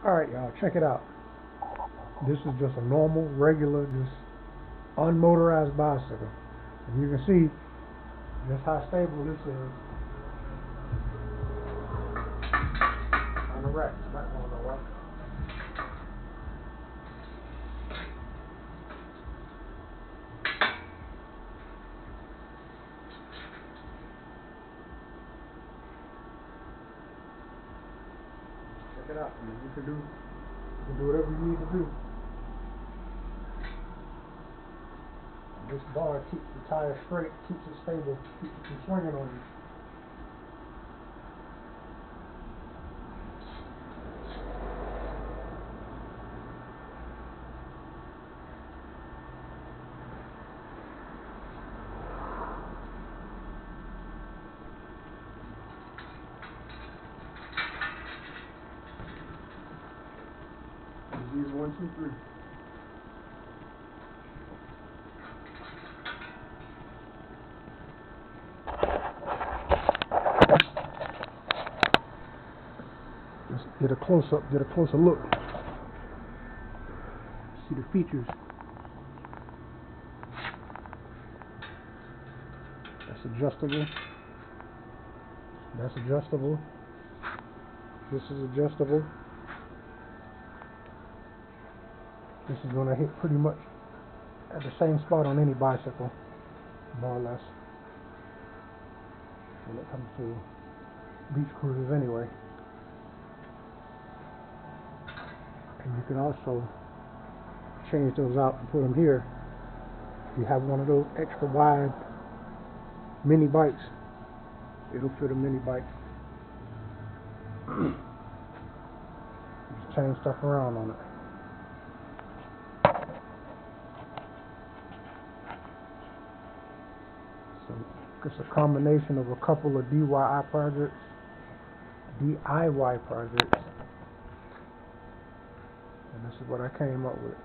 Alright, y'all, check it out. This is just a normal, regular, just unmotorized bicycle. And you can see just how stable this is on the rack. It's not going nowhere. Check it out. I mean, you can do whatever you need to do. This bar keeps the tire straight, keeps it stable, keeps it from swinging on you. Disease 1, 2, 3. Let's get a close-up, get a closer look. See the features. That's adjustable. That's adjustable. This is adjustable. This is going to hit pretty much at the same spot on any bicycle, more or less, when it comes to beach cruisers anyway. And you can also change those out and put them here. If you have one of those extra wide mini bikes, it'll fit a mini bike. Just change stuff around on it. So it's a combination of a couple of DIY projects, and this is what I came up with.